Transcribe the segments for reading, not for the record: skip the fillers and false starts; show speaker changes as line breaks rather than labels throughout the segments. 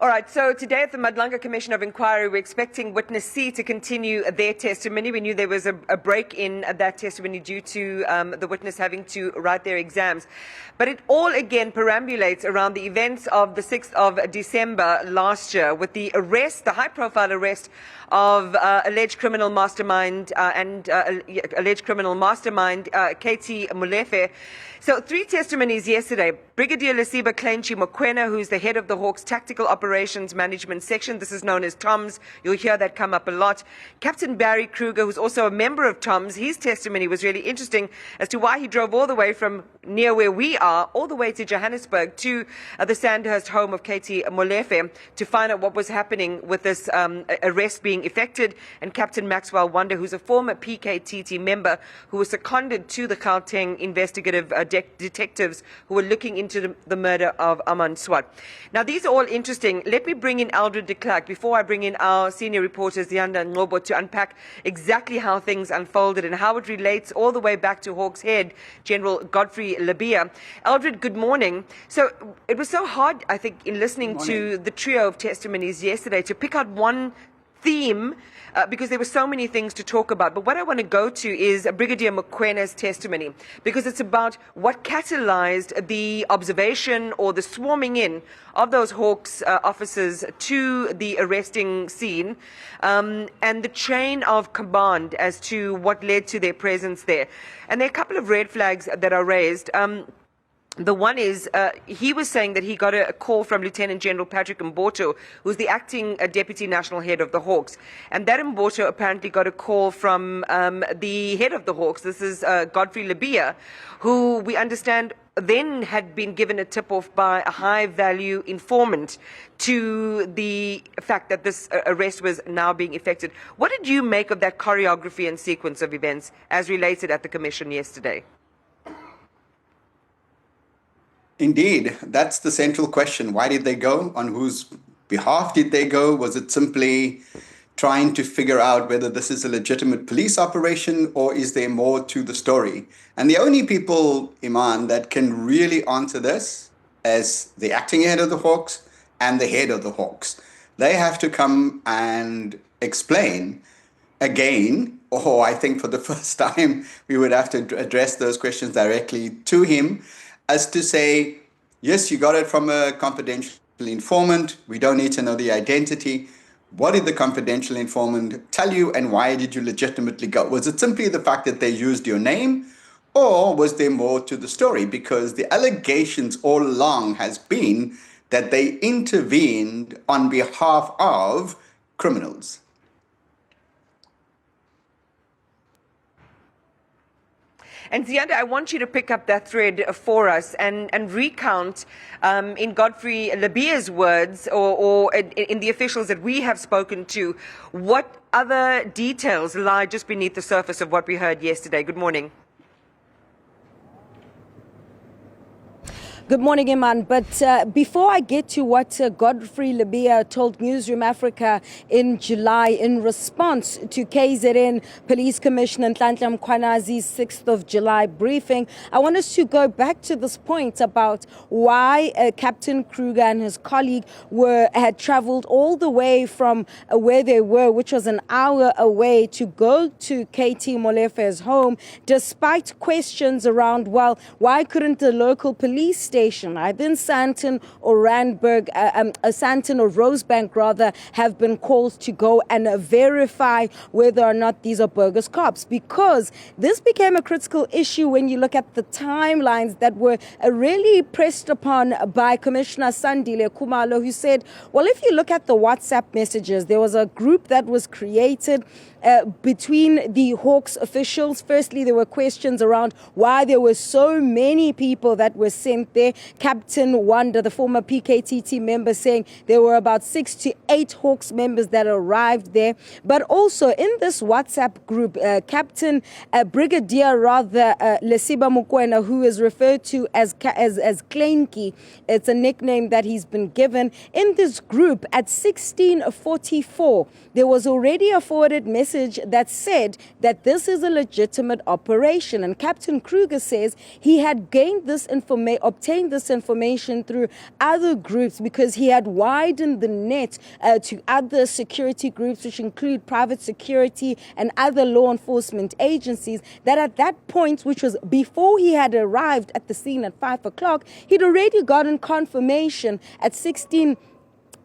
All right, so today at the Madlanga Commission of Inquiry, we're expecting witness C to continue their testimony. We knew there was a break in that testimony due to the witness having to write their exams. But it all again perambulates around the events of the 6th of December last year with the arrest, the high-profile arrest of alleged criminal mastermind KT Molefe. So 3 testimonies yesterday. Brigadier Lesiba Molefe, who's the head of the Hawks Tactical Operations Management Section. This is known as TOMS. You'll hear that come up a lot. Captain Barry Kruger, who's also a member of TOMS. His testimony was really interesting as to why he drove all the way from near where we are, all the way to Johannesburg, to the Sandhurst home of KT Molefe to find out what was happening with this arrest being effected. And Captain Maxwell Wonder, who's a former PKTT member who was seconded to the Gauteng investigative detectives who were looking into the murder of Aman Swat. Now, these are all interesting. Let me bring in Eldred de Klerk before I bring in our senior reporters, Yanda and Ngobo, to unpack exactly how things unfolded and how it relates all the way back to Hawks head, General Godfrey Labia. Eldred, good morning. So it was so hard, I think, in listening to the trio of testimonies yesterday to pick out one theme because there were so many things to talk about. But what I want to go to is Brigadier Mokwena's testimony, because it's about what catalyzed the observation or the swarming in of those Hawks officers to the arresting scene and the chain of command as to what led to their presence there. And there are a couple of red flags that are raised. The one is, he was saying that he got a call from Lieutenant General Patrick Mboto, who's the acting deputy national head of the Hawks. And that Mboto apparently got a call from the head of the Hawks. This is Godfrey Labia, who we understand then had been given a tip-off by a high-value informant to the fact that this arrest was now being effected. What did you make of that choreography and sequence of events as related at the Commission yesterday?
Indeed, that's the central question. Why did they go? On whose behalf did they go? Was it simply trying to figure out whether this is a legitimate police operation or is there more to the story? And the only people, Iman, that can really answer this as the acting head of the Hawks and the head of the Hawks. They have to come and explain again, or I think for the first time, we would have to address those questions directly to him, as to say, yes, you got it from a confidential informant. We don't need to know the identity. What did the confidential informant tell you and why did you legitimately go? Was it simply the fact that they used your name, or was there more to the story? Because the allegations all along has been that they intervened on behalf of criminals.
And Zianda, I want you to pick up that thread for us and recount in Godfrey Labia's words or in the officials that we have spoken to, what other details lie just beneath the surface of what we heard yesterday. Good morning.
Good morning, Iman. But before I get to what Godfrey Labia told Newzroom Afrika in July in response to KZN Police Commissioner Nhlanhla Mkhwanazi's 6th of July briefing, I want us to go back to this point about why Captain Kruger and his colleague had traveled all the way from where they were, which was an hour away, to go to KT Molefe's home, despite questions around, well, why couldn't the local police station, either in Sandton or Randburg, Sandton or Rosebank rather, have been called to go and verify whether or not these are bogus cops? Because this became a critical issue when you look at the timelines that were really pressed upon by Commissioner Sandile Khumalo, who said, well, if you look at the WhatsApp messages, there was a group that was created between the Hawks officials. Firstly, there were questions around why there were so many people that were sent there. Captain Wanda, the former PKTT member, saying there were about 6 to 8 Hawks members that arrived there. But also in this WhatsApp group, Captain Brigadier Lesiba Molefe, who is referred to as Kleinki, it's a nickname that he's been given. In this group at 16:44, there was already a forwarded message that said that this is a legitimate operation. And Captain Kruger says he had gained this obtained obtained this information through other groups because he had widened the net to other security groups, which include private security and other law enforcement agencies, that at that point, which was before he had arrived at the scene at 5 o'clock, he'd already gotten confirmation at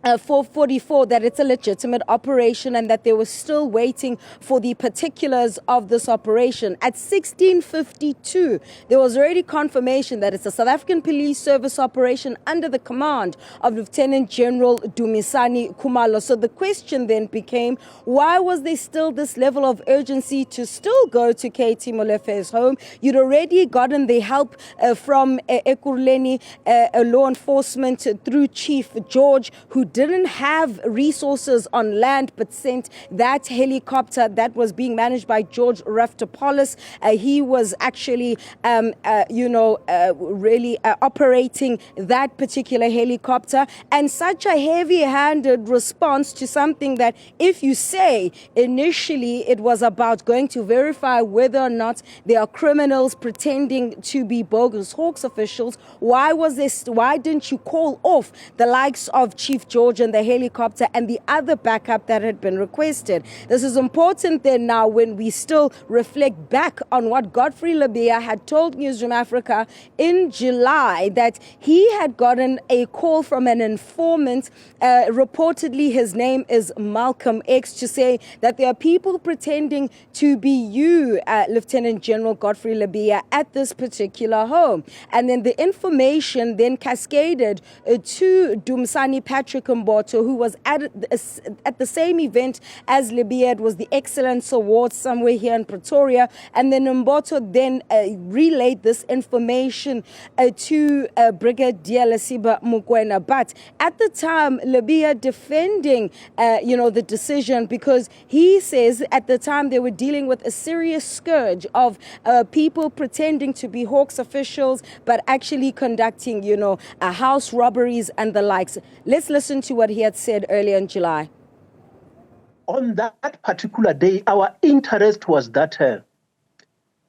4:44 that it's a legitimate operation and that they were still waiting for the particulars of this operation. At 16:52, there was already confirmation that it's a South African Police Service operation under the command of Lieutenant General Dumisani Khumalo. So the question then became, why was there still this level of urgency to still go to KT Molefe's home? You'd already gotten the help from Ekurhuleni law enforcement through Chief George, who didn't have resources on land but sent that helicopter that was being managed by George Raftopoulos. He was actually, really operating that particular helicopter. And such a heavy-handed response to something that, if you say initially it was about going to verify whether or not there are criminals pretending to be bogus Hawks officials, why didn't you call off the likes of Chief George and the helicopter and the other backup that had been requested? This is important then now when we still reflect back on what Godfrey Lebeya had told Newzroom Afrika in July, that he had gotten a call from an informant, reportedly his name is Malcolm X, to say that there are people pretending to be you, Lieutenant General Godfrey Lebeya, at this particular home. And then the information then cascaded to Dumisani Patrick Mboto, who was at the same event as Lebeya. It was the Excellence Award somewhere here in Pretoria. And then Mboto then relayed this information to Brigadier Lesiba Mokoena. But at the time, Lebeya defending, the decision, because he says at the time they were dealing with a serious scourge of people pretending to be Hawks officials, but actually conducting, house robberies and the likes. Let's listen to what he had said earlier in July.
On that particular day, our interest was that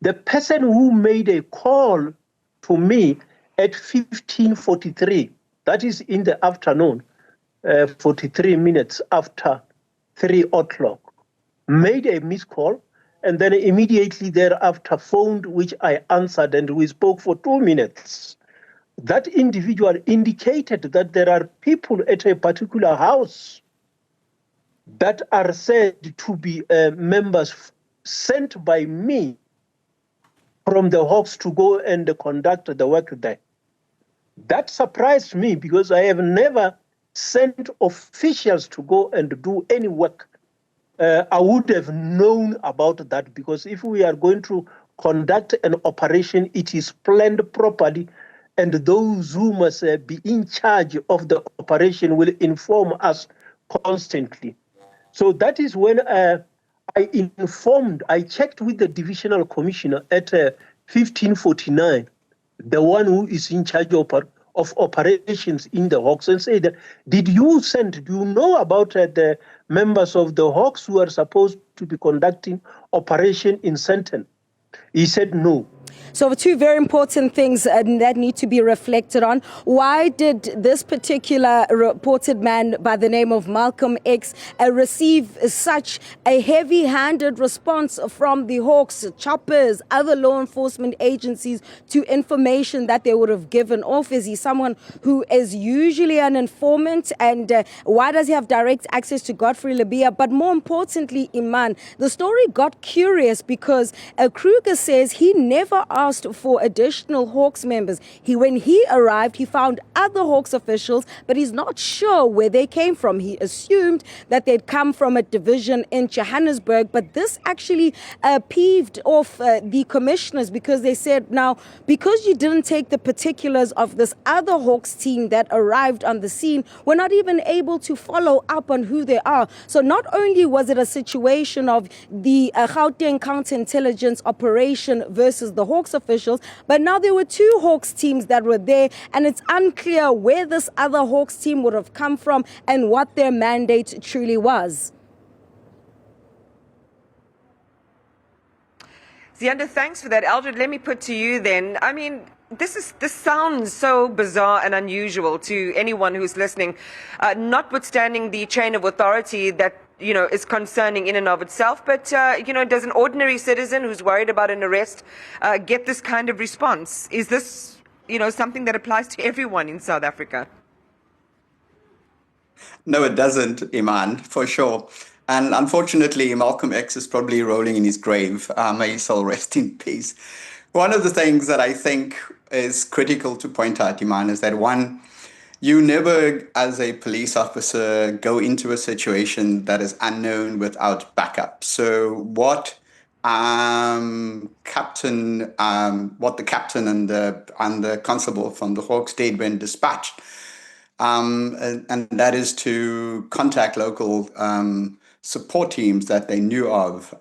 the person who made a call to me at 15:43, that is in the afternoon, 43 minutes after 3 o'clock, made a missed call, and then immediately thereafter phoned, which I answered, and we spoke for 2 minutes. That individual indicated that there are people at a particular house that are said to be members sent by me from the Hawks to go and conduct the work there. That surprised me because I have never sent officials to go and do any work. I would have known about that, because if we are going to conduct an operation, it is planned properly, and those who must be in charge of the operation will inform us constantly. So that is when I checked with the divisional commissioner at 15:49, the one who is in charge of operations in the Hawks, and said, do you know about the members of the Hawks who are supposed to be conducting operation in Sandton? He said no.
So two very important things that need to be reflected on. Why did this particular reported man by the name of Malcolm X receive such a heavy-handed response from the Hawks, choppers, other law enforcement agencies to information that they would have given off? Is he someone who is usually an informant? And why does he have direct access to Godfrey Lebeya? But more importantly, Iman, the story got curious because Kruger says he never asked for additional Hawks members. When he arrived, he found other Hawks officials, but he's not sure where they came from. He assumed that they'd come from a division in Johannesburg, but this actually peeved off the commissioners, because they said, now, because you didn't take the particulars of this other Hawks team that arrived on the scene, we're not even able to follow up on who they are. So not only was it a situation of the Gauteng counterintelligence operation versus the Hawks officials, but now there were two Hawks teams that were there, and it's unclear where this other Hawks team would have come from and what their mandate truly was.
Ziyanda, thanks for that. Eldred, let me put to you then, I mean, This sounds so bizarre and unusual to anyone who's listening, notwithstanding the chain of authority that is concerning in and of itself. But does an ordinary citizen who's worried about an arrest get this kind of response? Is this something that applies to everyone in South Africa?
No, it doesn't, Iman, for sure. And unfortunately, Malcolm X is probably rolling in his grave. May his soul rest in peace. One of the things that I think is critical to point out, Iman, is that one, you never, as a police officer, go into a situation that is unknown without backup. So what the captain and the constable from the Hawks did when dispatched, and that is to contact local support teams that they knew of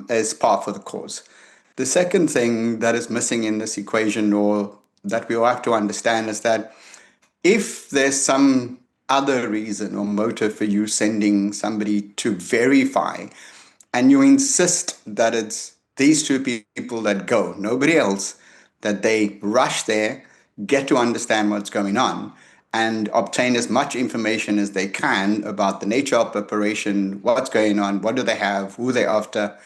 as part for the cause. The second thing that is missing in this equation, or that we all have to understand, is that if there's some other reason or motive for you sending somebody to verify, and you insist that it's these two people that go, nobody else, that they rush there, get to understand what's going on, and obtain as much information as they can about the nature of the operation, what's going on, what do they have, who they're after,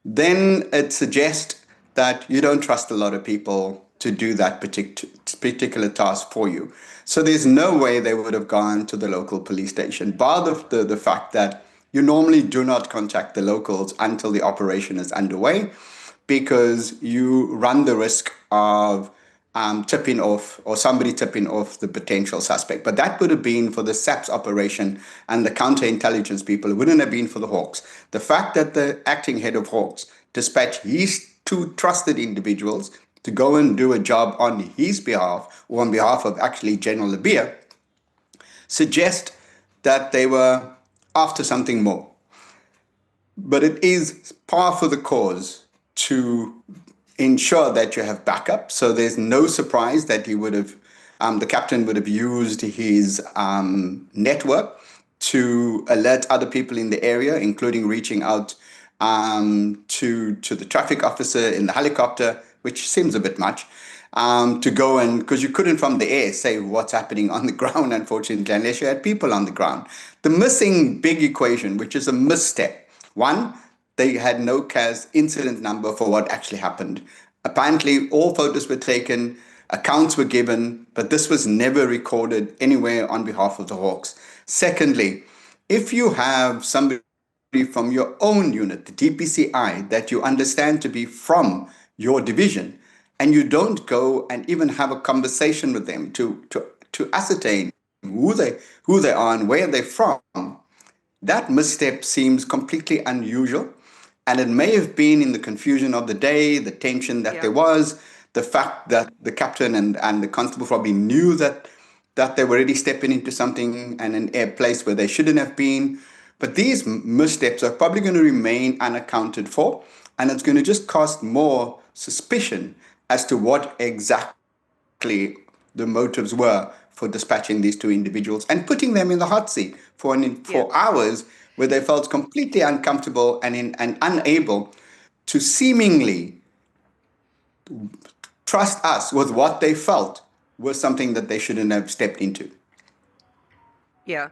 then it suggests that you don't trust a lot of people to do that particular task for you. So there's no way they would have gone to the local police station, bar the fact that you normally do not contact the locals until the operation is underway, because you run the risk of tipping off, or somebody tipping off the potential suspect. But that would have been for the SAPS operation and the counterintelligence people. It wouldn't have been for the Hawks. The fact that the acting head of Hawks dispatched his two trusted individuals to go and do a job on his behalf, or on behalf of actually General Lebeya, suggests that they were after something more. But it is par for the cause to ensure that you have backup. So there's no surprise that he would have, the captain would have used his network to alert other people in the area, including reaching out to the traffic officer in the helicopter, which seems a bit much, to go and, because you couldn't from the air say what's happening on the ground, unfortunately, unless you had people on the ground. The missing big equation, which is a misstep. One, they had no CAS incident number for what actually happened. Apparently, all photos were taken, accounts were given, but this was never recorded anywhere on behalf of the Hawks. Secondly, if you have somebody from your own unit, the DPCI, that you understand to be from your division, and you don't go and even have a conversation with them to ascertain who they are and where they're from, that misstep seems completely unusual. And it may have been in the confusion of the day, the tension that there was, the fact that the captain and the constable probably knew that they were already stepping into something and a place where they shouldn't have been. But these missteps are probably going to remain unaccounted for, and it's going to just cast more suspicion as to what exactly the motives were for dispatching these two individuals and putting them in the hot seat for hours, where they felt completely uncomfortable and unable to seemingly trust us with what they felt was something that they shouldn't have stepped into.
Yeah.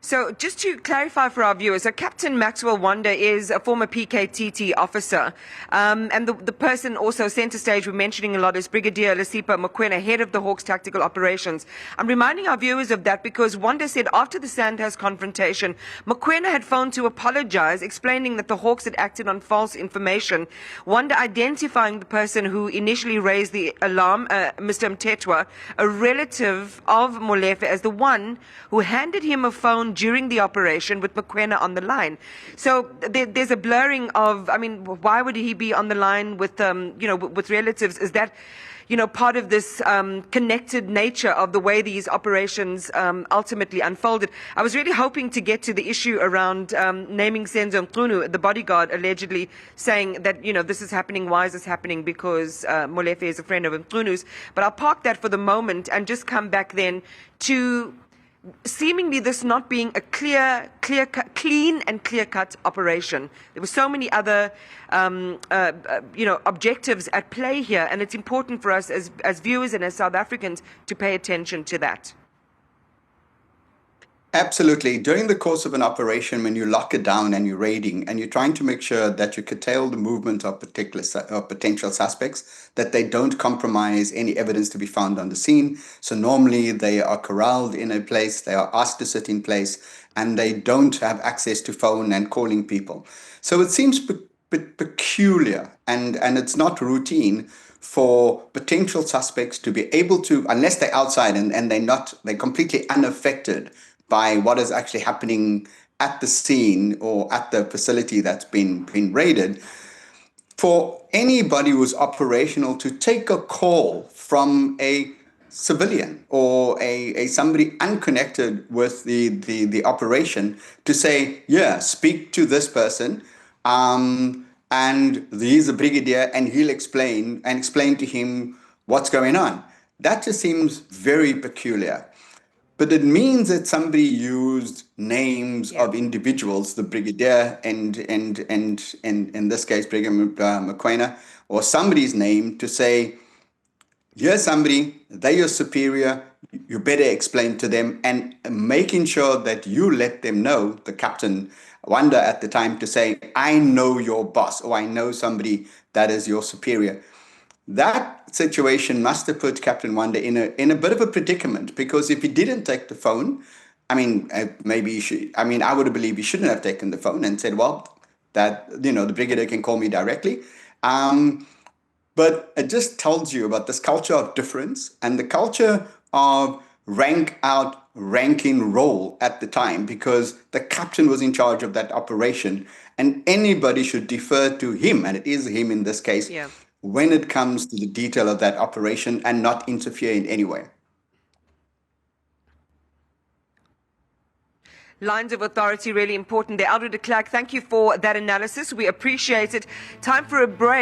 So just to clarify for our viewers, so Captain Maxwell Wanda is a former PKTT officer. And the person also center stage we're mentioning a lot is Brigadier Lesipa Mokoena, head of the Hawks Tactical Operations. I'm reminding our viewers of that because Wanda said after the Sandhurst confrontation, Mokoena had phoned to apologize, explaining that the Hawks had acted on false information. Wanda identifying the person who initially raised the alarm, Mr. Mtetwa, a relative of Molefe, as the one who handed him a phone during the operation with Mokoena on the line. So there's a blurring of, I mean, why would he be on the line with, with relatives? Is that, part of this connected nature of the way these operations ultimately unfolded? I was really hoping to get to the issue around naming Senzo Mqunu, the bodyguard, allegedly saying that, this is happening. Why is this happening? Because Molefe is a friend of Mqunu's. But I'll park that for the moment and just come back then to seemingly this not being a clean and clear-cut operation. There were so many other, objectives at play here, and it's important for us as viewers and as South Africans to pay attention to that.
Absolutely. During the course of an operation, when you lock it down and you're raiding and you're trying to make sure that you curtail the movement of potential suspects, that they don't compromise any evidence to be found on the scene. So normally they are corralled in a place, they are asked to sit in place, and they don't have access to phone and calling people. So it seems peculiar, and it's not routine for potential suspects to be able to, unless they're outside and they're completely unaffected by what is actually happening at the scene or at the facility that's been raided, for anybody who's operational to take a call from a civilian or a somebody unconnected with the operation to say, yeah, speak to this person, and he's a brigadier and he'll explain to him what's going on. That just seems very peculiar. But it means that somebody used names of individuals, the brigadier and in this case, Brigadier Mokoena, or somebody's name to say, here's somebody, they're your superior, you better explain to them, and making sure that you let them know, the Captain Wanda at the time, to say, I know your boss, or I know somebody that is your superior. That situation must have put Captain Wanda in a bit of a predicament, because if he didn't take the phone, I mean, maybe he should. I mean, I would have believed he shouldn't have taken the phone and said, well, that, the brigadier can call me directly. But it just tells you about this culture of difference and the culture of ranking role at the time, because the captain was in charge of that operation and anybody should defer to him, and it is him in this case, when it comes to the detail of that operation, and not interfere in any way.
Lines of authority really important there. Eldred de Klerk, thank you for that analysis. We appreciate it. Time for a break.